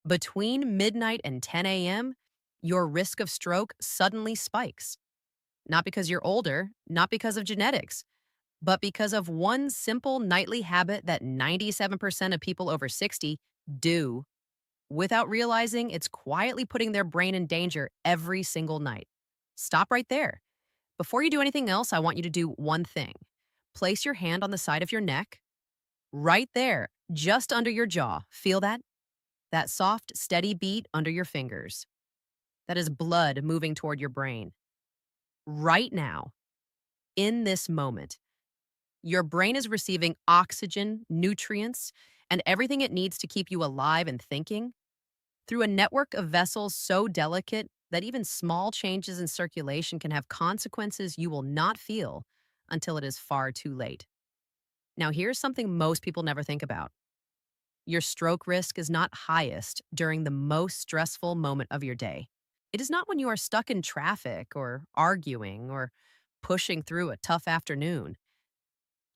Between midnight and 10 a.m., your risk of stroke suddenly spikes. Not because you're older, not because of genetics, but because of one simple nightly habit that 97% of people over 60 do without realizing it's quietly putting their brain in danger every single night. Stop right there. Before you do anything else, I want you to do one thing. Place your hand on the side of your neck, right there, just under your jaw. Feel that? That soft, steady beat under your fingers. That is blood moving toward your brain. Right now, in this moment, your brain is receiving oxygen, nutrients, and everything it needs to keep you alive and thinking through a network of vessels so delicate that even small changes in circulation can have consequences you will not feel until it is far too late. Now, here's something most people never think about. Your stroke risk is not highest during the most stressful moment of your day. It is not when you are stuck in traffic or arguing or pushing through a tough afternoon.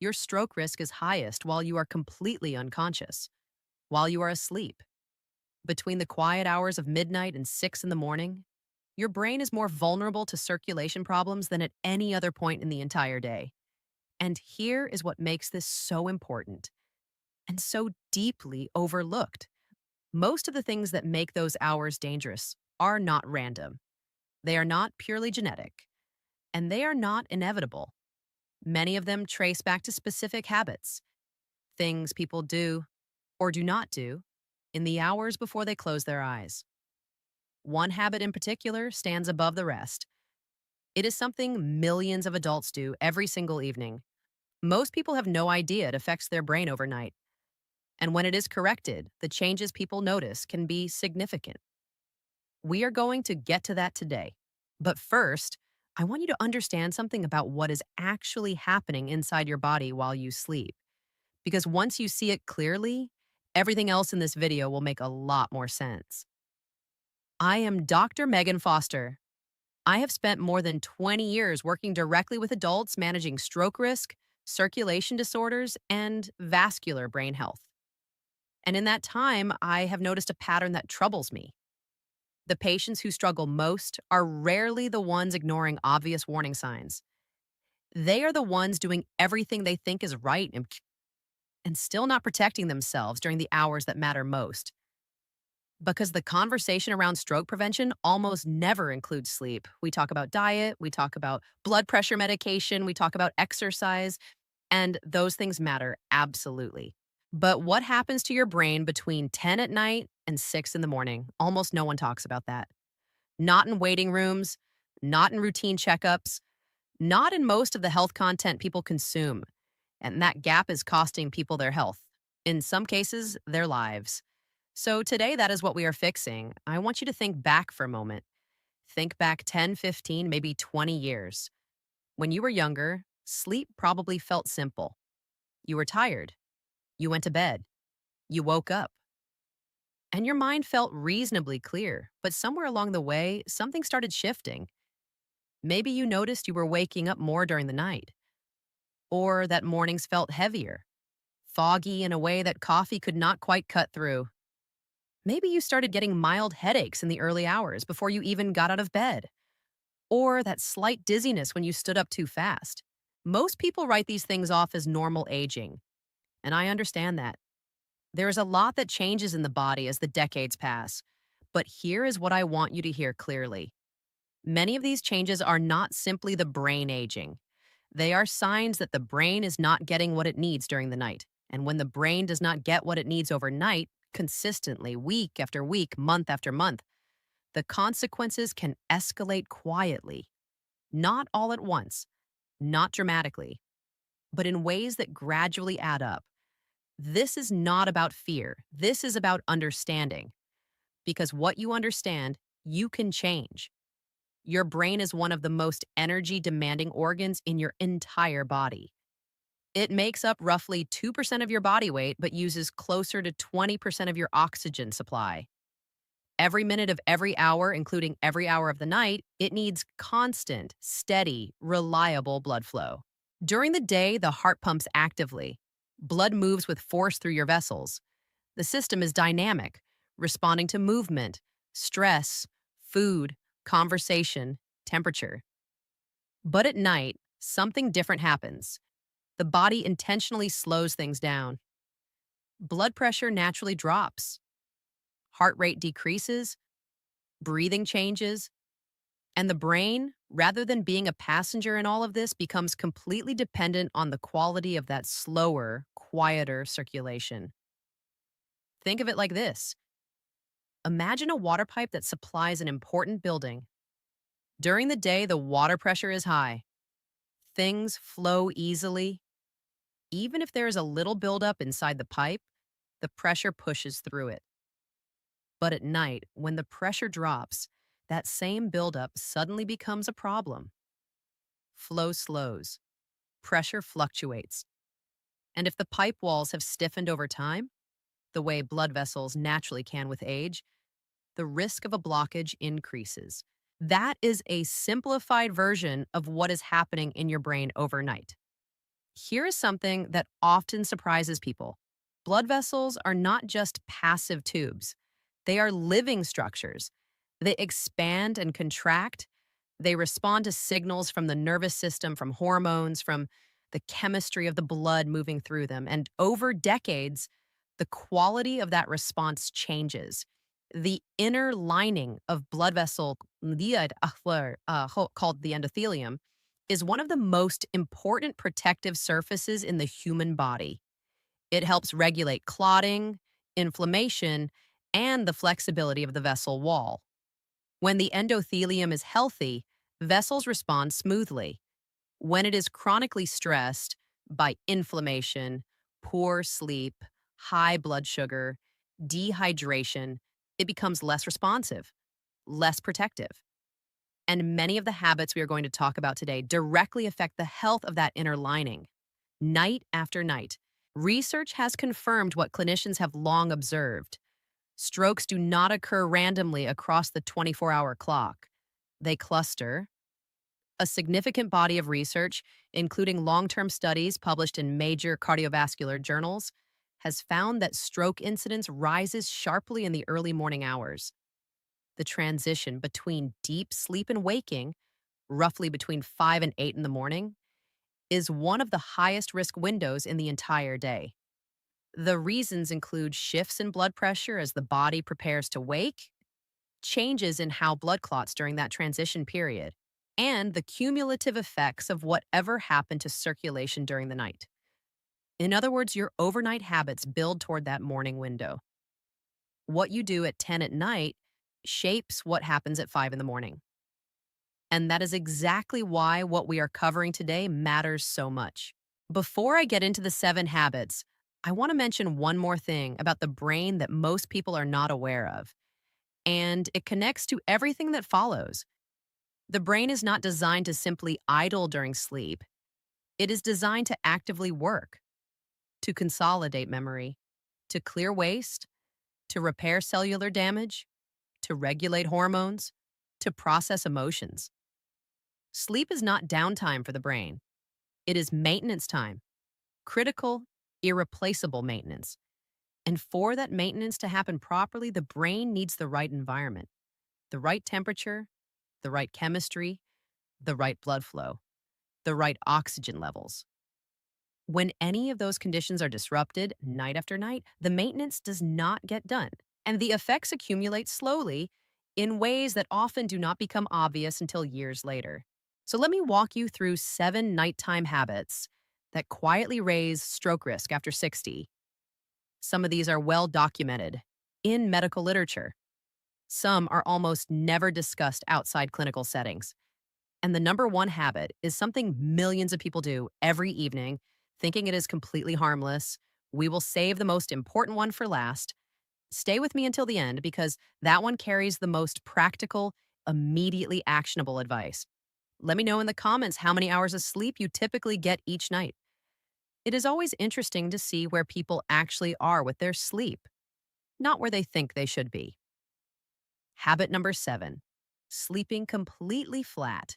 Your stroke risk is highest while you are completely unconscious, while you are asleep. Between the quiet hours of midnight and 6 in the morning, your brain is more vulnerable to circulation problems than at any other point in the entire day. And here is what makes this so important and so deeply overlooked. Most of the things that make those hours dangerous are not random. They are not purely genetic, and they are not inevitable. Many of them trace back to specific habits, things people do or do not do in the hours before they close their eyes. One habit in particular stands above the rest. It is something millions of adults do every single evening. Most people have no idea it affects their brain overnight. And when it is corrected, the changes people notice can be significant. We are going to get to that today. But first, I want you to understand something about what is actually happening inside your body while you sleep. Because once you see it clearly, everything else in this video will make a lot more sense. I am Dr. Megan Foster. I have spent more than 20 years working directly with adults managing stroke risk, circulation disorders, and vascular brain health. And in that time, I have noticed a pattern that troubles me. The patients who struggle most are rarely the ones ignoring obvious warning signs. They are the ones doing everything they think is right and still not protecting themselves during the hours that matter most. Because the conversation around stroke prevention almost never includes sleep. We talk about diet, we talk about blood pressure medication, we talk about exercise, and those things matter absolutely. But what happens to your brain between 10 at night and 6 in the morning? Almost no one talks about that. Not in waiting rooms, not in routine checkups, not in most of the health content people consume. And that gap is costing people their health, in some cases, their lives. So today, that is what we are fixing. I want you to think back for a moment. Think back 10, 15, maybe 20 years. When you were younger, sleep probably felt simple. You were tired. You went to bed. You woke up. And your mind felt reasonably clear, but somewhere along the way, something started shifting. Maybe you noticed you were waking up more during the night, or that mornings felt heavier, foggy in a way that coffee could not quite cut through. Maybe you started getting mild headaches in the early hours before you even got out of bed, or that slight dizziness when you stood up too fast. Most people write these things off as normal aging, and I understand that. There is a lot that changes in the body as the decades pass, but here is what I want you to hear clearly. Many of these changes are not simply the brain aging. They are signs that the brain is not getting what it needs during the night. And when the brain does not get what it needs overnight, consistently, week after week, month after month, the consequences can escalate quietly, not all at once, not dramatically, but in ways that gradually add up. This is not about fear. This is about understanding. Because what you understand, you can change. Your brain is one of the most energy demanding organs in your entire body. It makes up roughly 2% of your body weight, but uses closer to 20% of your oxygen supply. Every minute of every hour, including every hour of the night, it needs constant, steady, reliable blood flow. During the day, the heart pumps actively. Blood moves with force through your vessels. The system is dynamic, responding to movement, stress, food, conversation, temperature. But at night, something different happens. The body intentionally slows things down. Blood pressure naturally drops, heart rate decreases, breathing changes, and the brain, rather than being a passenger in all of this, becomes completely dependent on the quality of that slower, quieter circulation. Think of it like this. Imagine a water pipe that supplies an important building. During the day, the water pressure is high. Things flow easily. Even if there is a little buildup inside the pipe, the pressure pushes through it. But at night, when the pressure drops, that same buildup suddenly becomes a problem. Flow slows, pressure fluctuates. And if the pipe walls have stiffened over time, the way blood vessels naturally can with age, the risk of a blockage increases. That is a simplified version of what is happening in your brain overnight. Here is something that often surprises people. Blood vessels are not just passive tubes. They are living structures. They expand and contract. They respond to signals from the nervous system, from hormones, from the chemistry of the blood moving through them. And over decades, the quality of that response changes. The inner lining of blood vessel called the endothelium is one of the most important protective surfaces in the human body. It helps regulate clotting, inflammation, and the flexibility of the vessel wall. When the endothelium is healthy, vessels respond smoothly. When it is chronically stressed by inflammation, poor sleep, high blood sugar, dehydration, it becomes less responsive, less protective. And many of the habits we are going to talk about today directly affect the health of that inner lining. Night after night, research has confirmed what clinicians have long observed. Strokes do not occur randomly across the 24-hour clock. They cluster. A significant body of research, including long-term studies published in major cardiovascular journals, has found that stroke incidence rises sharply in the early morning hours. The transition between deep sleep and waking, roughly between 5 and 8 in the morning, is one of the highest risk windows in the entire day. The reasons include shifts in blood pressure as the body prepares to wake, changes in how blood clots during that transition period, and the cumulative effects of whatever happened to circulation during the night. In other words, your overnight habits build toward that morning window. What you do at 10 at night shapes what happens at 5 in the morning. And that is exactly why what we are covering today matters so much. Before I get into the 7 habits, I want to mention one more thing about the brain that most people are not aware of. And it connects to everything that follows. The brain is not designed to simply idle during sleep. It is designed to actively work, to consolidate memory, to clear waste, to repair cellular damage, to regulate hormones, to process emotions. Sleep is not downtime for the brain. It is maintenance time, critical, irreplaceable maintenance. And for that maintenance to happen properly, the brain needs the right environment, the right temperature, the right chemistry, the right blood flow, the right oxygen levels. When any of those conditions are disrupted night after night, the maintenance does not get done, and the effects accumulate slowly in ways that often do not become obvious until years later. So let me walk you through 7 nighttime habits that quietly raise stroke risk after 60. Some of these are well documented in medical literature. Some are almost never discussed outside clinical settings. And the number one habit is something millions of people do every evening, thinking it is completely harmless. We will save the most important one for last. Stay with me until the end because that one carries the most practical, immediately actionable advice. Let me know in the comments how many hours of sleep you typically get each night. It is always interesting to see where people actually are with their sleep, not where they think they should be. Habit number 7, sleeping completely flat.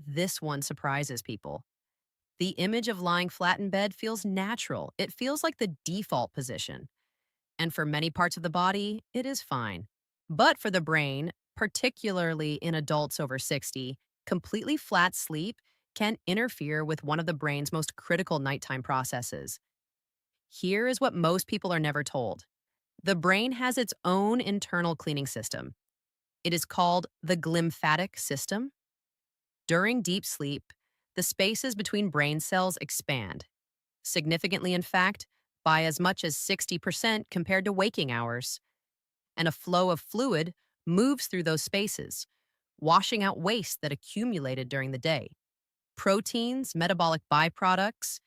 This one surprises people. The image of lying flat in bed feels natural. It feels like the default position. And for many parts of the body, it is fine. But for the brain, particularly in adults over 60, completely flat sleep can interfere with one of the brain's most critical nighttime processes. Here is what most people are never told. The brain has its own internal cleaning system. It is called the glymphatic system. During deep sleep, the spaces between brain cells expand, significantly, in fact, by as much as 60% compared to waking hours. And a flow of fluid moves through those spaces, washing out waste that accumulated during the day. Proteins, metabolic byproducts,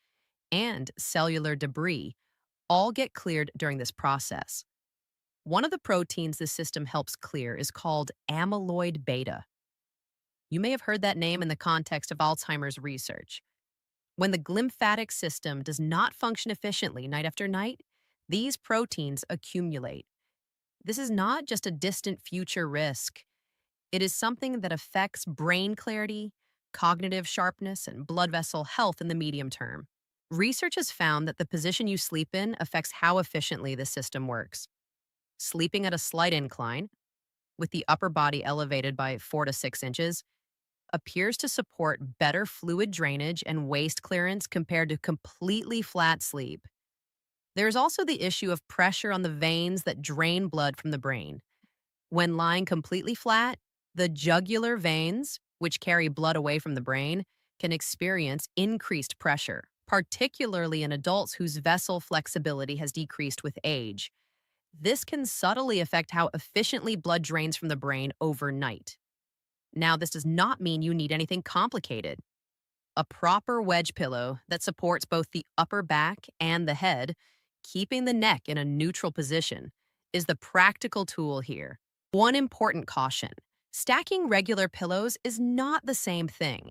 and cellular debris all get cleared during this process. One of the proteins this system helps clear is called amyloid beta. You may have heard that name in the context of Alzheimer's research. When the glymphatic system does not function efficiently night after night, these proteins accumulate. This is not just a distant future risk. It is something that affects brain clarity, cognitive sharpness, and blood vessel health in the medium term. Research has found that the position you sleep in affects how efficiently the system works. Sleeping at a slight incline, with the upper body elevated by 4 to 6 inches, appears to support better fluid drainage and waste clearance compared to completely flat sleep. There's also the issue of pressure on the veins that drain blood from the brain. When lying completely flat, the jugular veins, which carry blood away from the brain, can experience increased pressure, particularly in adults whose vessel flexibility has decreased with age. This can subtly affect how efficiently blood drains from the brain overnight. Now, this does not mean you need anything complicated. A proper wedge pillow that supports both the upper back and the head, keeping the neck in a neutral position, is the practical tool here. One important caution: stacking regular pillows is not the same thing.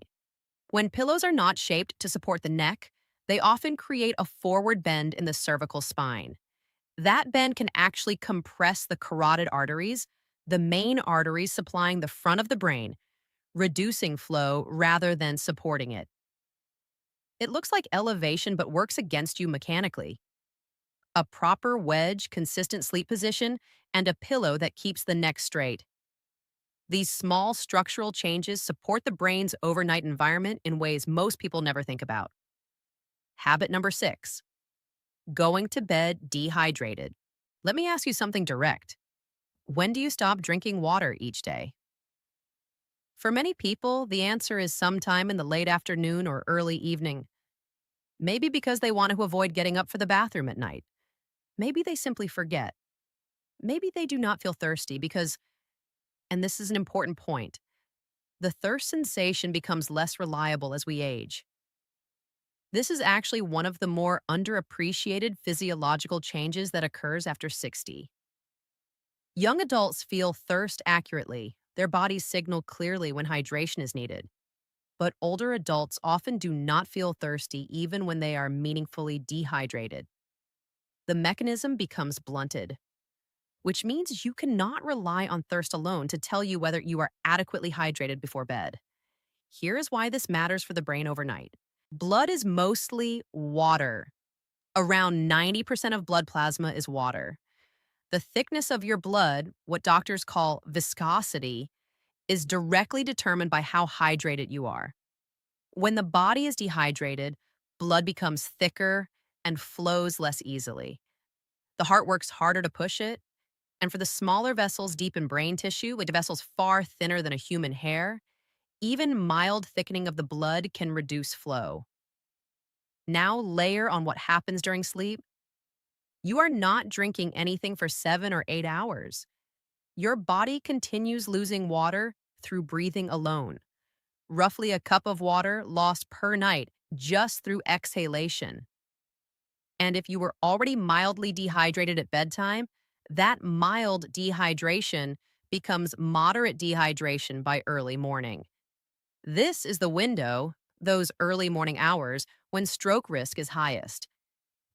When pillows are not shaped to support the neck, they often create a forward bend in the cervical spine. That bend can actually compress the carotid arteries, the main arteries supplying the front of the brain, reducing flow rather than supporting it. It looks like elevation but works against you mechanically. A proper wedge, consistent sleep position, and a pillow that keeps the neck straight. These small structural changes support the brain's overnight environment in ways most people never think about. Habit number 6: going to bed dehydrated. Let me ask you something direct. When do you stop drinking water each day? For many people, the answer is sometime in the late afternoon or early evening. Maybe because they want to avoid getting up for the bathroom at night. Maybe they simply forget. Maybe they do not feel thirsty because, and this is an important point, the thirst sensation becomes less reliable as we age. This is actually one of the more underappreciated physiological changes that occurs after 60. Young adults feel thirst accurately. Their bodies signal clearly when hydration is needed. But older adults often do not feel thirsty even when they are meaningfully dehydrated. The mechanism becomes blunted, which means you cannot rely on thirst alone to tell you whether you are adequately hydrated before bed. Here is why this matters for the brain overnight. Blood is mostly water. Around 90% of blood plasma is water. The thickness of your blood, what doctors call viscosity, is directly determined by how hydrated you are. When the body is dehydrated, blood becomes thicker and flows less easily. The heart works harder to push it, and for the smaller vessels deep in brain tissue, with vessels far thinner than a human hair, even mild thickening of the blood can reduce flow. Now layer on what happens during sleep. You are not drinking anything for 7 or 8 hours. Your body continues losing water through breathing alone. Roughly a cup of water lost per night just through exhalation. And if you were already mildly dehydrated at bedtime, that mild dehydration becomes moderate dehydration by early morning. This is the window, those early morning hours, when stroke risk is highest.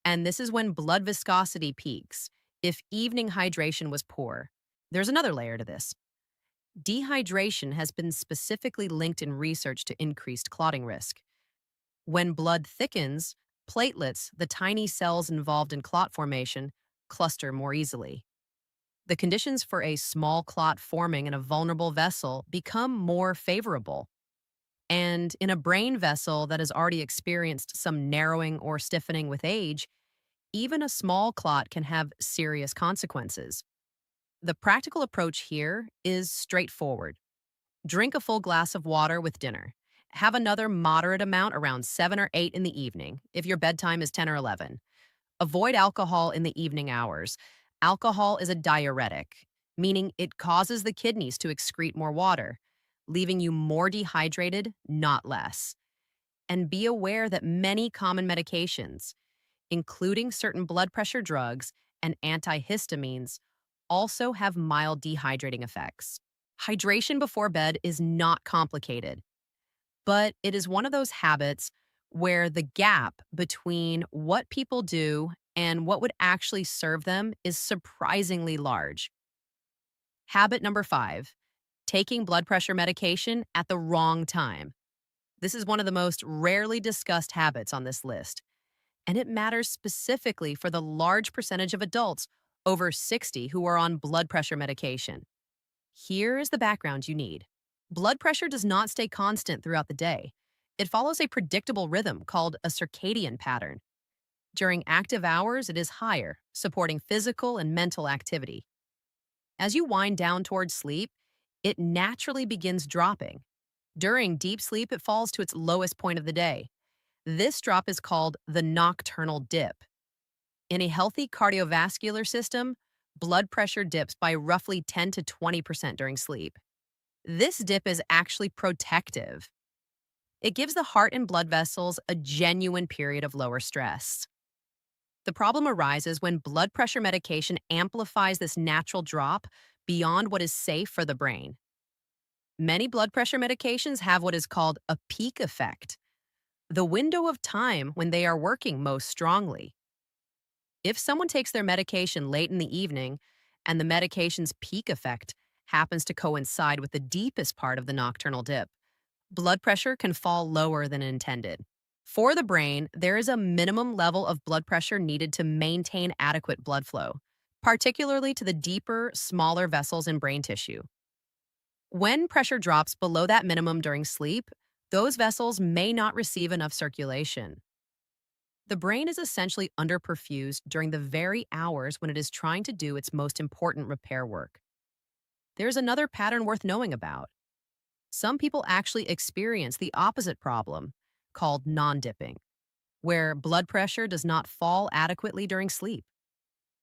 And this is when blood viscosity peaks, if evening hydration was poor. There's another layer to this. Dehydration has been specifically linked in research to increased clotting risk. When blood thickens, platelets, the tiny cells involved in clot formation, cluster more easily. The conditions for a small clot forming in a vulnerable vessel become more favorable. And in a brain vessel that has already experienced some narrowing or stiffening with age, even a small clot can have serious consequences. The practical approach here is straightforward. Drink a full glass of water with dinner. Have another moderate amount around 7 or 8 in the evening, if your bedtime is 10 or 11. Avoid alcohol in the evening hours. Alcohol is a diuretic, meaning it causes the kidneys to excrete more water, leaving you more dehydrated, not less. And be aware that many common medications, including certain blood pressure drugs and antihistamines, also have mild dehydrating effects. Hydration before bed is not complicated, but it is one of those habits where the gap between what people do and what would actually serve them is surprisingly large. Habit number 5, taking blood pressure medication at the wrong time. This is one of the most rarely discussed habits on this list, and it matters specifically for the large percentage of adults over 60 who are on blood pressure medication. Here is the background you need. Blood pressure does not stay constant throughout the day. It follows a predictable rhythm called a circadian pattern. During active hours, it is higher, supporting physical and mental activity. As you wind down towards sleep, it naturally begins dropping. During deep sleep, it falls to its lowest point of the day. This drop is called the nocturnal dip. In a healthy cardiovascular system, blood pressure dips by roughly 10 to 20% during sleep. This dip is actually protective. It gives the heart and blood vessels a genuine period of lower stress. The problem arises when blood pressure medication amplifies this natural drop beyond what is safe for the brain. Many blood pressure medications have what is called a peak effect, the window of time when they are working most strongly. If someone takes their medication late in the evening and the medication's peak effect happens to coincide with the deepest part of the nocturnal dip, blood pressure can fall lower than intended. For the brain, there is a minimum level of blood pressure needed to maintain adequate blood flow, particularly to the deeper, smaller vessels in brain tissue. When pressure drops below that minimum during sleep, those vessels may not receive enough circulation. The brain is essentially underperfused during the very hours when it is trying to do its most important repair work. There's another pattern worth knowing about. Some people actually experience the opposite problem, called non-dipping, where blood pressure does not fall adequately during sleep.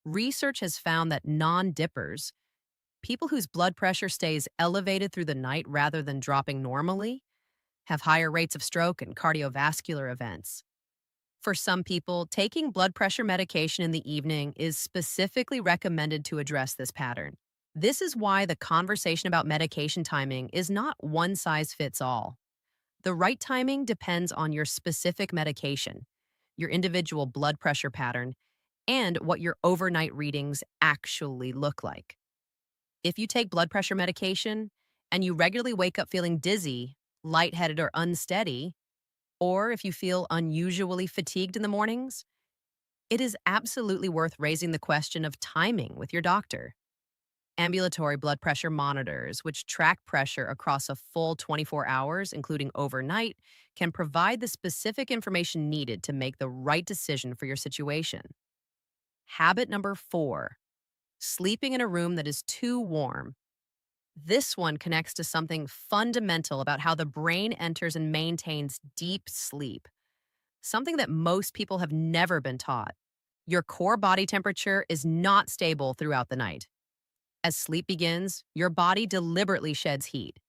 Research has found that non-dippers, people whose blood pressure stays elevated through the night rather than dropping normally, have higher rates of stroke and cardiovascular events. For some people, taking blood pressure medication in the evening is specifically recommended to address this pattern. This is why the conversation about medication timing is not one size fits all. The right timing depends on your specific medication, your individual blood pressure pattern, and what your overnight readings actually look like. If you take blood pressure medication and you regularly wake up feeling dizzy, lightheaded, or unsteady, or if you feel unusually fatigued in the mornings, it is absolutely worth raising the question of timing with your doctor. Ambulatory blood pressure monitors, which track pressure across a full 24 hours, including overnight, can provide the specific information needed to make the right decision for your situation. Habit number 4, sleeping in a room that is too warm. This one connects to something fundamental about how the brain enters and maintains deep sleep, something that most people have never been taught. Your core body temperature is not stable throughout the night. As sleep begins, your body deliberately sheds heat.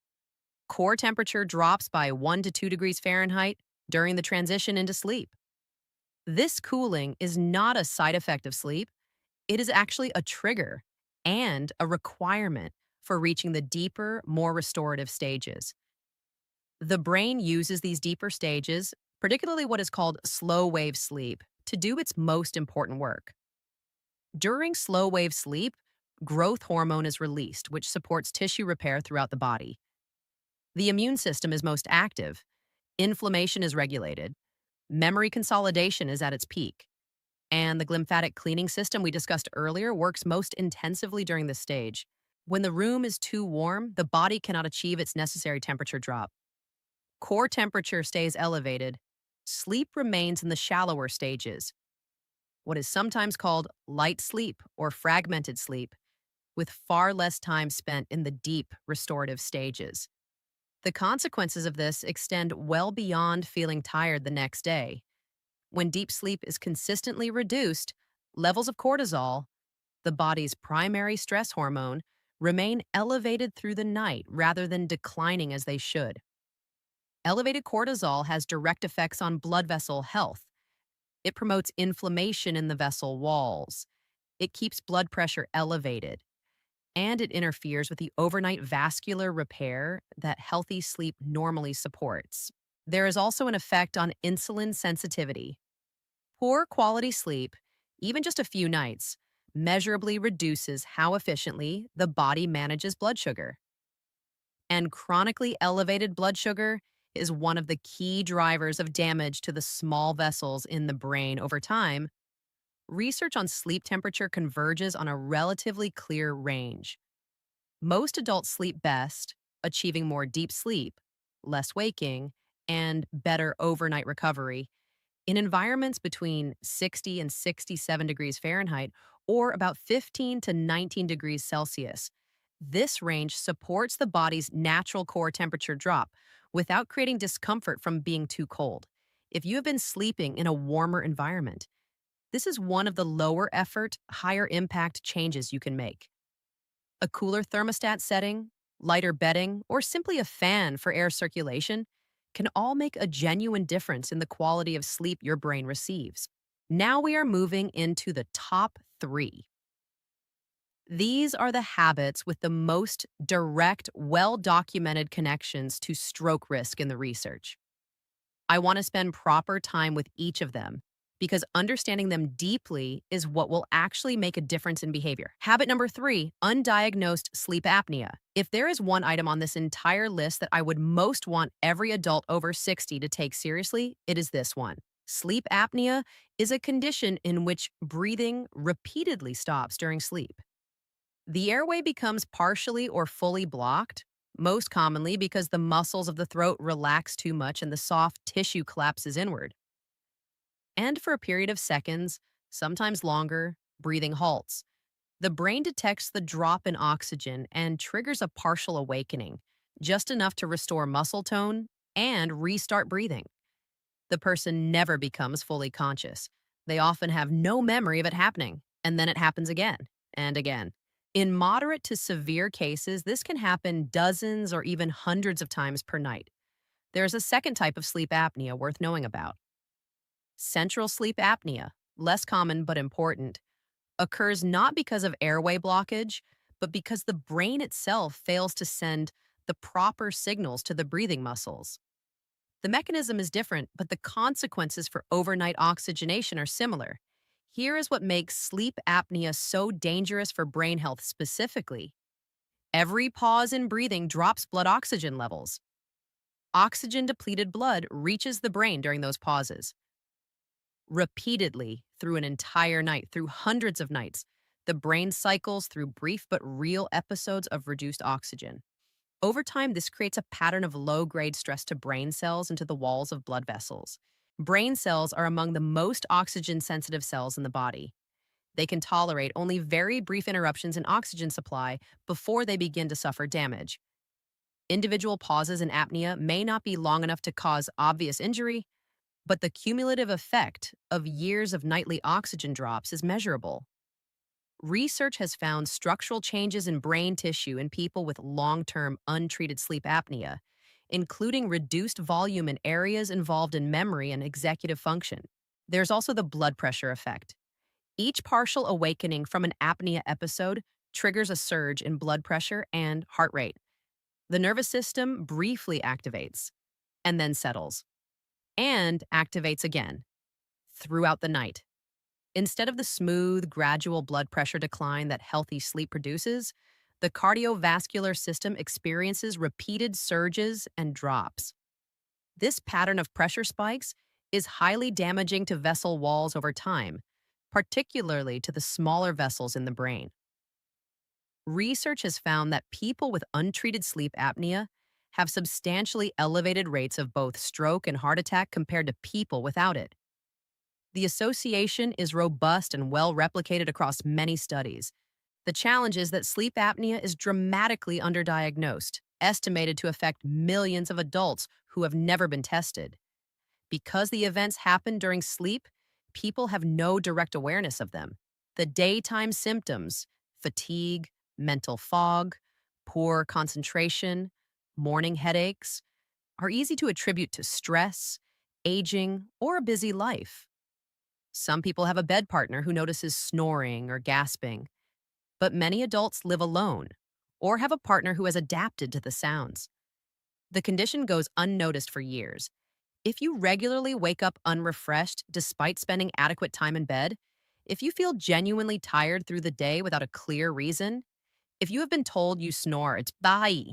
Core temperature drops by 1 to 2 degrees Fahrenheit during the transition into sleep. This cooling is not a side effect of sleep. It is actually a trigger and a requirement for reaching the deeper, more restorative stages. The brain uses these deeper stages, particularly what is called slow wave sleep, to do its most important work. During slow wave sleep, growth hormone is released, which supports tissue repair throughout the body. The immune system is most active, inflammation is regulated, memory consolidation is at its peak. And the glymphatic cleaning system we discussed earlier works most intensively during this stage. When the room is too warm, the body cannot achieve its necessary temperature drop. Core temperature stays elevated. Sleep remains in the shallower stages, what is sometimes called light sleep or fragmented sleep, with far less time spent in the deep restorative stages. The consequences of this extend well beyond feeling tired the next day. When deep sleep is consistently reduced, levels of cortisol, the body's primary stress hormone, remain elevated through the night rather than declining as they should. Elevated cortisol has direct effects on blood vessel health. It promotes inflammation in the vessel walls. It keeps blood pressure elevated, and it interferes with the overnight vascular repair that healthy sleep normally supports. There is also an effect on insulin sensitivity. Poor quality sleep, even just a few nights, measurably reduces how efficiently the body manages blood sugar. And chronically elevated blood sugar is one of the key drivers of damage to the small vessels in the brain over time. Research on sleep temperature converges on a relatively clear range. Most adults sleep best, achieving more deep sleep, less waking, and better overnight recovery in environments between 60 and 67 degrees Fahrenheit or about 15 to 19 degrees Celsius. This range supports the body's natural core temperature drop without creating discomfort from being too cold. If you have been sleeping in a warmer environment, this is one of the lower effort, higher impact changes you can make. A cooler thermostat setting, lighter bedding, or simply a fan for air circulation can all make a genuine difference in the quality of sleep your brain receives. Now we are moving into the top three. These are the habits with the most direct, well documented connections to stroke risk in the research. I want to spend proper time with each of them because understanding them deeply is what will actually make a difference in behavior. Habit number 3, undiagnosed sleep apnea. If there is one item on this entire list that I would most want every adult over 60 to take seriously, it is this one. Sleep apnea is a condition in which breathing repeatedly stops during sleep. The airway becomes partially or fully blocked, most commonly because the muscles of the throat relax too much and the soft tissue collapses inward. And for a period of seconds, sometimes longer, breathing halts. The brain detects the drop in oxygen and triggers a partial awakening, just enough to restore muscle tone and restart breathing. The person never becomes fully conscious. They often have no memory of it happening, and then it happens again and again. In moderate to severe cases, this can happen dozens or even hundreds of times per night. There's a second type of sleep apnea worth knowing about. Central sleep apnea, less common but important, occurs not because of airway blockage, but because the brain itself fails to send the proper signals to the breathing muscles. The mechanism is different, but the consequences for overnight oxygenation are similar. Here is what makes sleep apnea so dangerous for brain health specifically. Every pause in breathing drops blood oxygen levels. Oxygen depleted blood reaches the brain during those pauses. Repeatedly through an entire night, through hundreds of nights, the brain cycles through brief but real episodes of reduced oxygen. Over time, this creates a pattern of low-grade stress to brain cells and to the walls of blood vessels. Brain cells are among the most oxygen-sensitive cells in the body. They can tolerate only very brief interruptions in oxygen supply before they begin to suffer damage. Individual pauses in apnea may not be long enough to cause obvious injury, but the cumulative effect of years of nightly oxygen drops is measurable. Research has found structural changes in brain tissue in people with long-term untreated sleep apnea, including reduced volume in areas involved in memory and executive function. There's also the blood pressure effect. Each partial awakening from an apnea episode triggers a surge in blood pressure and heart rate. The nervous system briefly activates and then settles, and activates again throughout the night. Instead of the smooth, gradual blood pressure decline that healthy sleep produces, the cardiovascular system experiences repeated surges and drops. This pattern of pressure spikes is highly damaging to vessel walls over time, particularly to the smaller vessels in the brain. Research has found that people with untreated sleep apnea have substantially elevated rates of both stroke and heart attack compared to people without it. The association is robust and well replicated across many studies. The challenge is that sleep apnea is dramatically underdiagnosed, estimated to affect millions of adults who have never been tested. Because the events happen during sleep, people have no direct awareness of them. The daytime symptoms, fatigue, mental fog, poor concentration, morning headaches, are easy to attribute to stress, aging, or a busy life. Some people have a bed partner who notices snoring or gasping, but many adults live alone or have a partner who has adapted to the sounds. The condition goes unnoticed for years. If you regularly wake up unrefreshed despite spending adequate time in bed, if you feel genuinely tired through the day without a clear reason, if you have been told you snore, it's bye,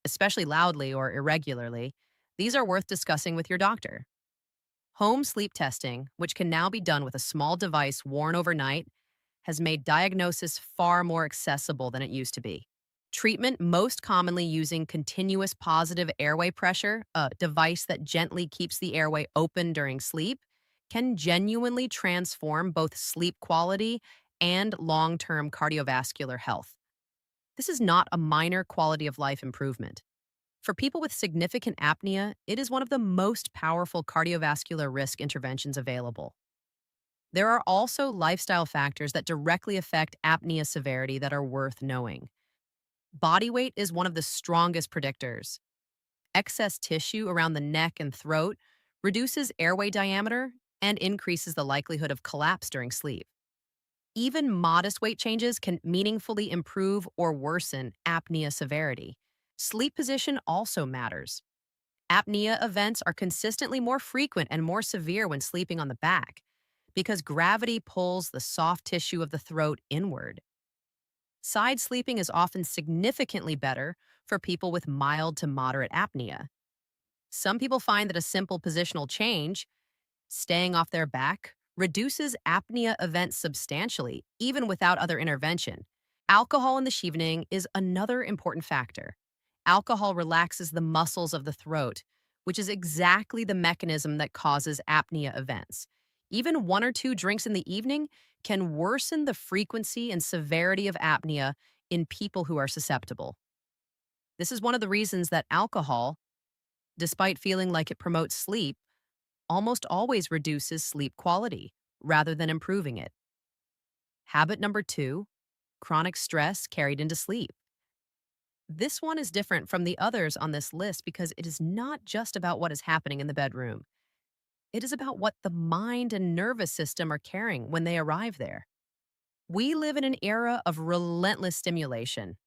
especially loudly or irregularly, these are worth discussing with your doctor. Home sleep testing, which can now be done with a small device worn overnight, has made diagnosis far more accessible than it used to be. Treatment, most commonly using continuous positive airway pressure, a device that gently keeps the airway open during sleep, can genuinely transform both sleep quality and long term cardiovascular health. This is not a minor quality of life improvement. For people with significant apnea, it is one of the most powerful cardiovascular risk interventions available. There are also lifestyle factors that directly affect apnea severity that are worth knowing. Body weight is one of the strongest predictors. Excess tissue around the neck and throat reduces airway diameter and increases the likelihood of collapse during sleep. Even modest weight changes can meaningfully improve or worsen apnea severity. Sleep position also matters. Apnea events are consistently more frequent and more severe when sleeping on the back because gravity pulls the soft tissue of the throat inward. Side sleeping is often significantly better for people with mild to moderate apnea. Some people find that a simple positional change, staying off their back, reduces apnea events substantially, even without other intervention. Alcohol in the evening is another important factor. Alcohol relaxes the muscles of the throat, which is exactly the mechanism that causes apnea events. Even one or two drinks in the evening can worsen the frequency and severity of apnea in people who are susceptible. This is one of the reasons that alcohol, despite feeling like it promotes sleep, almost always reduces sleep quality rather than improving it. Habit number 2, chronic stress carried into sleep. This one is different from the others on this list because it is not just about what is happening in the bedroom. It is about what the mind and nervous system are carrying when they arrive there. We live in an era of relentless stimulation.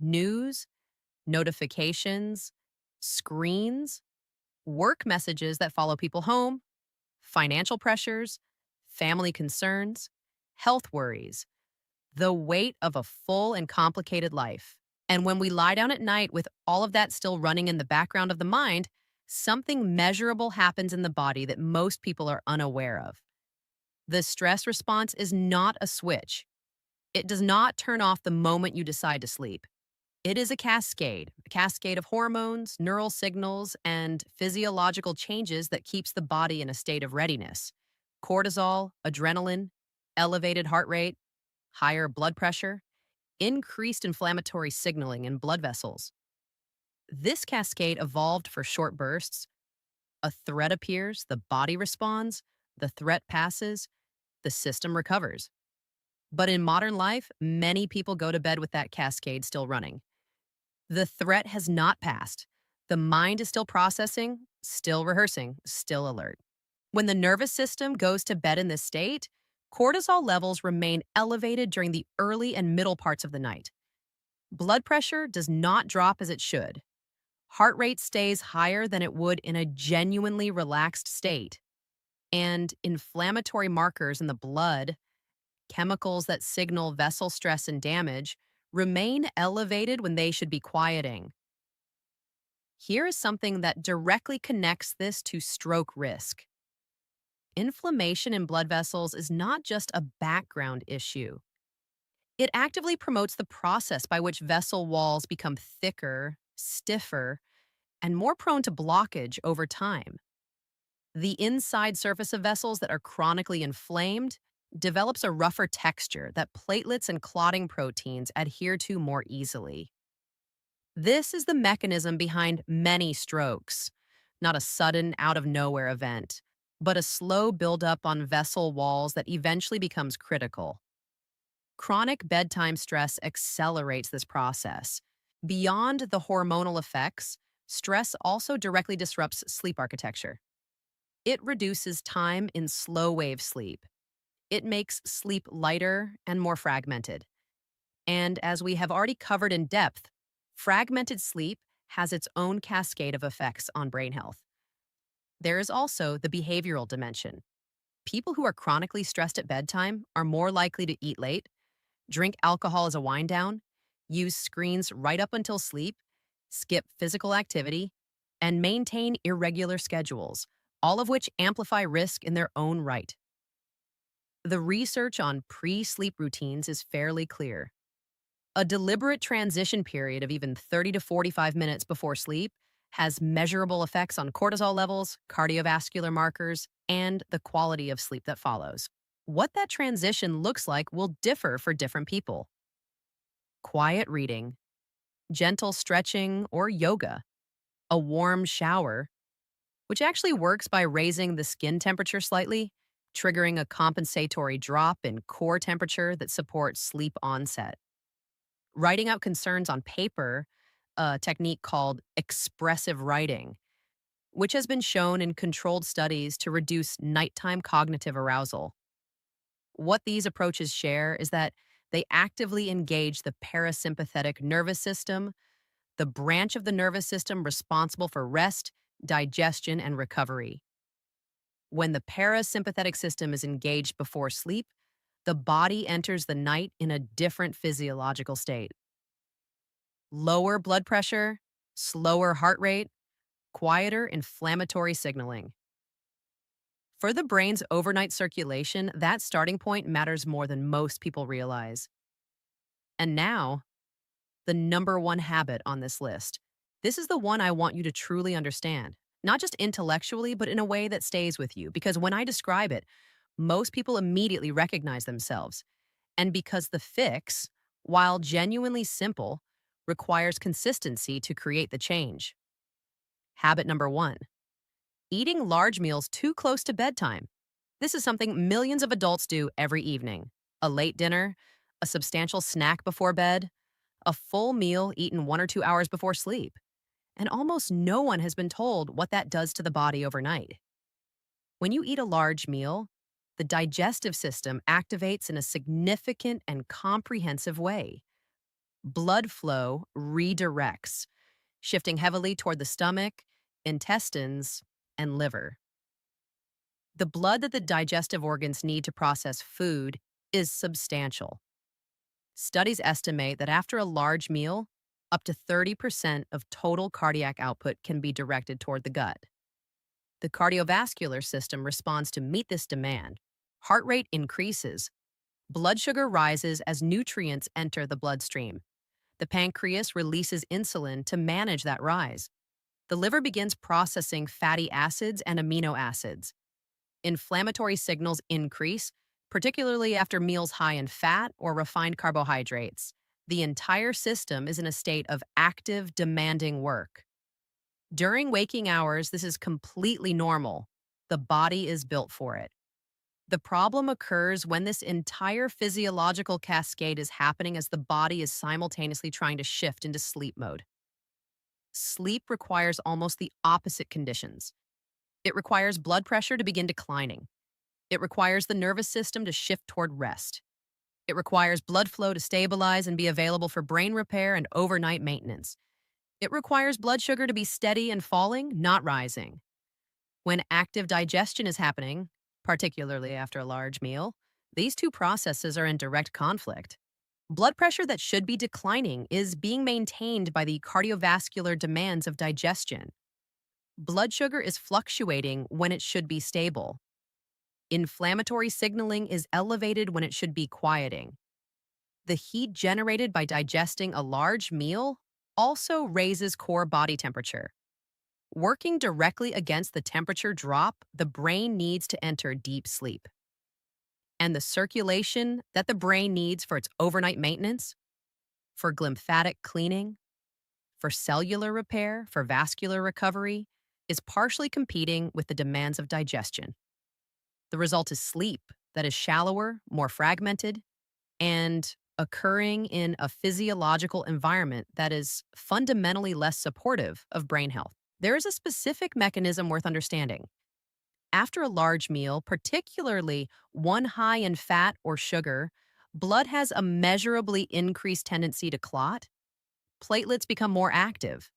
News, notifications, screens, work messages that follow people home, financial pressures, family concerns, health worries, the weight of a full and complicated life. And when we lie down at night with all of that still running in the background of the mind, something measurable happens in the body that most people are unaware of. The stress response is not a switch. It does not turn off the moment you decide to sleep. It is a cascade of hormones, neural signals, and physiological changes that keeps the body in a state of readiness. Cortisol, adrenaline, elevated heart rate, higher blood pressure, increased inflammatory signaling in blood vessels. This cascade evolved for short bursts. A threat appears, the body responds, the threat passes, the system recovers. But in modern life, many people go to bed with that cascade still running. The threat has not passed. The mind is still processing, still rehearsing, still alert. When the nervous system goes to bed in this state, cortisol levels remain elevated during the early and middle parts of the night. Blood pressure does not drop as it should. Heart rate stays higher than it would in a genuinely relaxed state. And inflammatory markers in the blood, chemicals that signal vessel stress and damage, remain elevated when they should be quieting. Here is something that directly connects this to stroke risk. inflammation in blood vessels is not just a background issue. It actively promotes the process by which vessel walls become thicker, stiffer, and more prone to blockage over time. The inside surface of vessels that are chronically inflamed develops a rougher texture that platelets and clotting proteins adhere to more easily. This is the mechanism behind many strokes, not a sudden, out of nowhere event, but a slow buildup on vessel walls that eventually becomes critical. Chronic bedtime stress accelerates this process. Beyond the hormonal effects, stress also directly disrupts sleep architecture. It reduces time in slow wave sleep. It makes sleep lighter and more fragmented. And as we have already covered in depth, fragmented sleep has its own cascade of effects on brain health. There is also the behavioral dimension. People who are chronically stressed at bedtime are more likely to eat late, drink alcohol as a wind down, use screens right up until sleep, skip physical activity, and maintain irregular schedules, all of which amplify risk in their own right. The research on pre sleep routines is fairly clear. A deliberate transition period of even 30 to 45 minutes before sleep has measurable effects on cortisol levels, cardiovascular markers, and the quality of sleep that follows. What that transition looks like will differ for different people. Quiet reading, gentle stretching or yoga, a warm shower, which actually works by raising the skin temperature slightly, triggering a compensatory drop in core temperature that supports sleep onset. Writing out concerns on paper, a technique called expressive writing, which has been shown in controlled studies to reduce nighttime cognitive arousal. What these approaches share is that they actively engage the parasympathetic nervous system, the branch of the nervous system responsible for rest, digestion, and recovery. When the parasympathetic system is engaged before sleep, the body enters the night in a different physiological state. Lower blood pressure, slower heart rate, quieter inflammatory signaling. For the brain's overnight circulation, that starting point matters more than most people realize. And now, the number one habit on this list. This is the one I want you to truly understand, not just intellectually, but in a way that stays with you. Because when I describe it, most people immediately recognize themselves. And because the fix, while genuinely simple, requires consistency to create the change. Habit number one, eating large meals too close to bedtime. This is something millions of adults do every evening. A late dinner, a substantial snack before bed, a full meal eaten 1 or 2 hours before sleep. And almost no one has been told what that does to the body overnight. When you eat a large meal, the digestive system activates in a significant and comprehensive way. Blood flow redirects, shifting heavily toward the stomach, intestines, and liver. The blood that the digestive organs need to process food is substantial. Studies estimate that after a large meal, up to 30% of total cardiac output can be directed toward the gut. The cardiovascular system responds to meet this demand. Heart rate increases. Blood sugar rises as nutrients enter the bloodstream. The pancreas releases insulin to manage that rise. The liver begins processing fatty acids and amino acids. Inflammatory signals increase, particularly after meals high in fat or refined carbohydrates. The entire system is in a state of active, demanding work. During waking hours, this is completely normal. The body is built for it. The problem occurs when this entire physiological cascade is happening as the body is simultaneously trying to shift into sleep mode. Sleep requires almost the opposite conditions. It requires blood pressure to begin declining. It requires the nervous system to shift toward rest. It requires blood flow to stabilize and be available for brain repair and overnight maintenance. It requires blood sugar to be steady and falling, not rising. When active digestion is happening, particularly after a large meal, these two processes are in direct conflict. Blood pressure that should be declining is being maintained by the cardiovascular demands of digestion. Blood sugar is fluctuating when it should be stable. Inflammatory signaling is elevated when it should be quieting. The heat generated by digesting a large meal also raises core body temperature. Working directly against the temperature drop, the brain needs to enter deep sleep. And the circulation that the brain needs for its overnight maintenance, for glymphatic cleaning, for cellular repair, for vascular recovery, is partially competing with the demands of digestion. The result is sleep that is shallower, more fragmented, and occurring in a physiological environment that is fundamentally less supportive of brain health. There is a specific mechanism worth understanding. After a large meal, particularly one high in fat or sugar, blood has a measurably increased tendency to clot. Platelets become more active.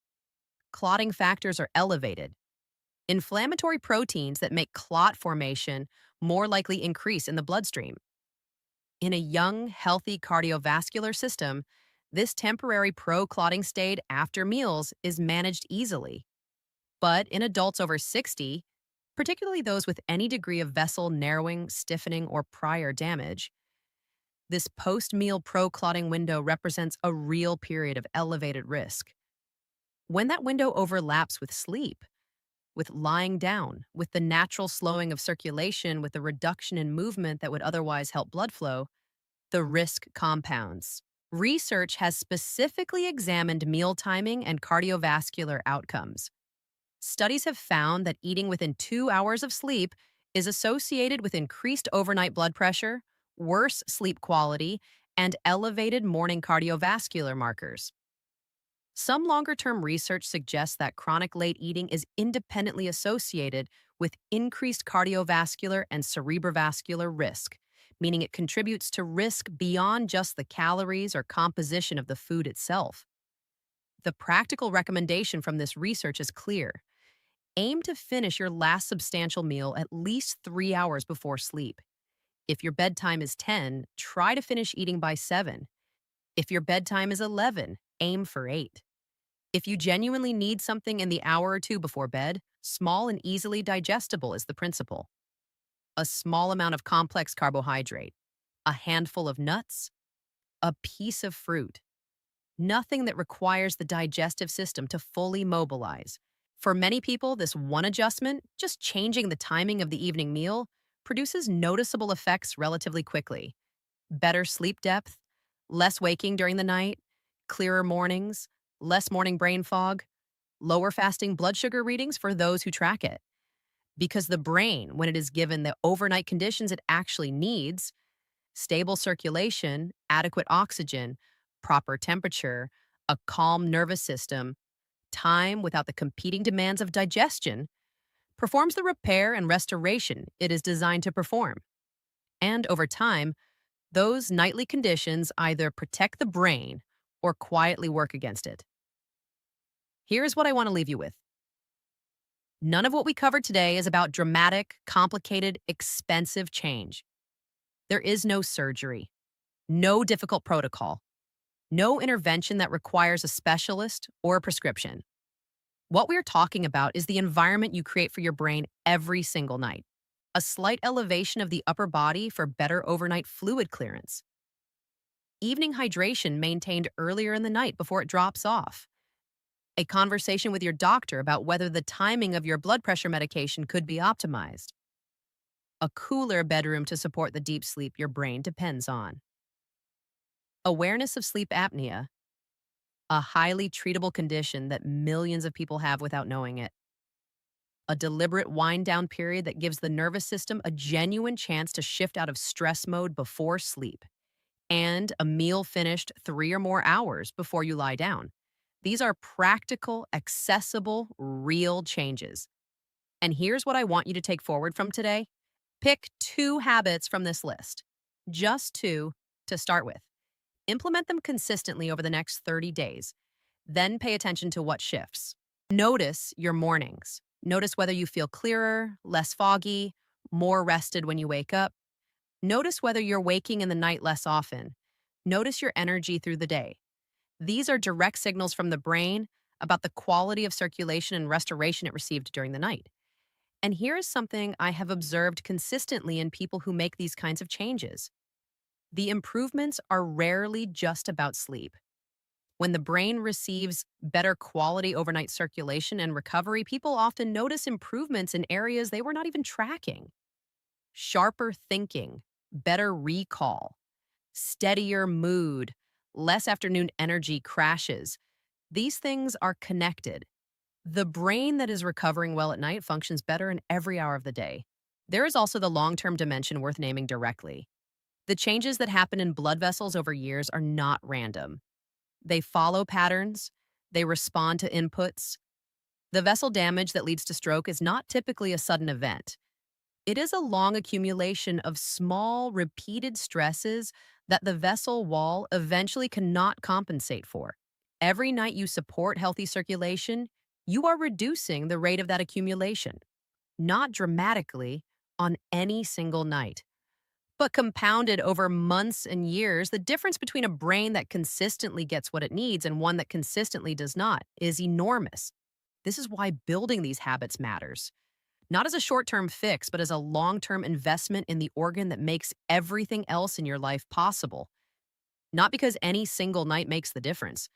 Clotting factors are elevated. Inflammatory proteins that make clot formation more likely increase in the bloodstream. In a young, healthy cardiovascular system, this temporary pro-clotting state after meals is managed easily. But in adults over 60, particularly those with any degree of vessel narrowing, stiffening, or prior damage, this post-meal pro-clotting window represents a real period of elevated risk. When that window overlaps with sleep, with lying down, with the natural slowing of circulation, with the reduction in movement that would otherwise help blood flow, the risk compounds. Research has specifically examined meal timing and cardiovascular outcomes. Studies have found that eating within 2 hours of sleep is associated with increased overnight blood pressure, worse sleep quality, and elevated morning cardiovascular markers. Some longer-term research suggests that chronic late eating is independently associated with increased cardiovascular and cerebrovascular risk, meaning it contributes to risk beyond just the calories or composition of the food itself. The practical recommendation from this research is clear. Aim to finish your last substantial meal at least 3 hours before sleep. If your bedtime is 10, try to finish eating by 7. If your bedtime is 11, aim for 8. If you genuinely need something in the hour or two before bed, small and easily digestible is the principle. A small amount of complex carbohydrate, a handful of nuts, a piece of fruit. Nothing that requires the digestive system to fully mobilize. For many people, this one adjustment, just changing the timing of the evening meal, produces noticeable effects relatively quickly. Better sleep depth, less waking during the night, clearer mornings, less morning brain fog, lower fasting blood sugar readings for those who track it. Because the brain, when it is given the overnight conditions it actually needs, stable circulation, adequate oxygen, proper temperature, a calm nervous system, time without the competing demands of digestion, performs the repair and restoration it is designed to perform. And over time, those nightly conditions either protect the brain or quietly work against it. Here's what I want to leave you with. None of what we covered today is about dramatic, complicated, expensive change. There is no surgery, no difficult protocol, no intervention that requires a specialist or a prescription. What we're talking about is the environment you create for your brain every single night. A slight elevation of the upper body for better overnight fluid clearance. Evening hydration maintained earlier in the night before it drops off. A conversation with your doctor about whether the timing of your blood pressure medication could be optimized. A cooler bedroom to support the deep sleep your brain depends on. Awareness of sleep apnea, a highly treatable condition that millions of people have without knowing it. A deliberate wind-down period that gives the nervous system a genuine chance to shift out of stress mode before sleep. And a meal finished 3 or more hours before you lie down. These are practical, accessible, real changes. And here's what I want you to take forward from today. Pick 2 habits from this list. Just 2 to start with. Implement them consistently over the next 30 days. Then pay attention to what shifts. Notice your mornings. Notice whether you feel clearer, less foggy, more rested when you wake up. Notice whether you're waking in the night less often. Notice your energy through the day. These are direct signals from the brain about the quality of circulation and restoration it received during the night. And here is something I have observed consistently in people who make these kinds of changes. The improvements are rarely just about sleep. When the brain receives better quality overnight circulation and recovery, people often notice improvements in areas they were not even tracking. Sharper thinking, better recall, steadier mood, less afternoon energy crashes. These things are connected. The brain that is recovering well at night functions better in every hour of the day. There is also the long term dimension worth naming directly. The changes that happen in blood vessels over years are not random. They follow patterns, they respond to inputs. The vessel damage that leads to stroke is not typically a sudden event. It is a long accumulation of small, repeated stresses that the vessel wall eventually cannot compensate for. Every night you support healthy circulation, you are reducing the rate of that accumulation, not dramatically on any single night. But compounded over months and years, the difference between a brain that consistently gets what it needs and one that consistently does not is enormous. This is why building these habits matters. Not as a short term fix, but as a long term investment in the organ that makes everything else in your life possible. Not because any single night makes the difference,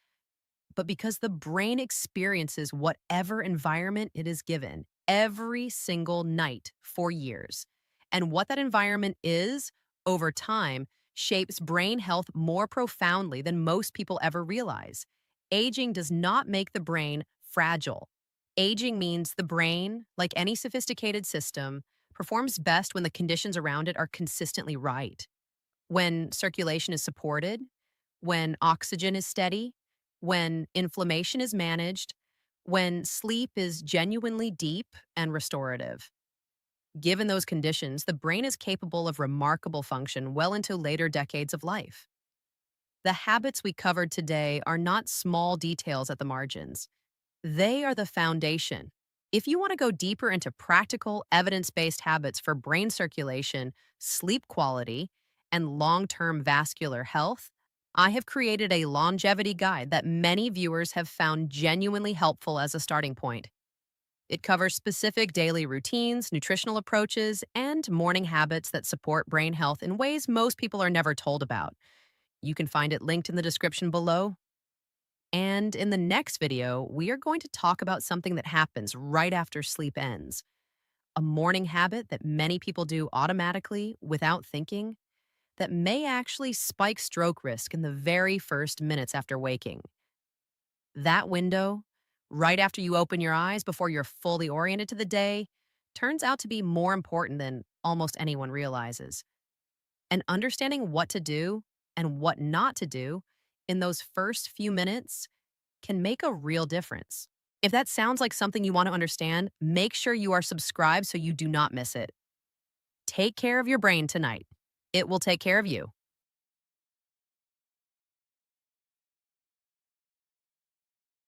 but because the brain experiences whatever environment it is given every single night for years. And what that environment is over time shapes brain health more profoundly than most people ever realize. Aging does not make the brain fragile. Aging means the brain, like any sophisticated system, performs best when the conditions around it are consistently right. When circulation is supported, when oxygen is steady, when inflammation is managed, when sleep is genuinely deep and restorative. Given those conditions, the brain is capable of remarkable function well into later decades of life. The habits we covered today are not small details at the margins. They are the foundation. If you want to go deeper into practical, evidence based habits for brain circulation, sleep quality, and long term vascular health, I have created a longevity guide that many viewers have found genuinely helpful as a starting point. It covers specific daily routines, nutritional approaches, and morning habits that support brain health in ways most people are never told about. You can find it linked in the description below. And in the next video, we are going to talk about something that happens right after sleep ends, a morning habit that many people do automatically without thinking that may actually spike stroke risk in the very first minutes after waking. That window, right after you open your eyes before you're fully oriented to the day, turns out to be more important than almost anyone realizes. And understanding what to do and what not to do in those first few minutes can make a real difference. If that sounds like something you want to understand, make sure you are subscribed so you do not miss it. Take care of your brain tonight. It will take care of you.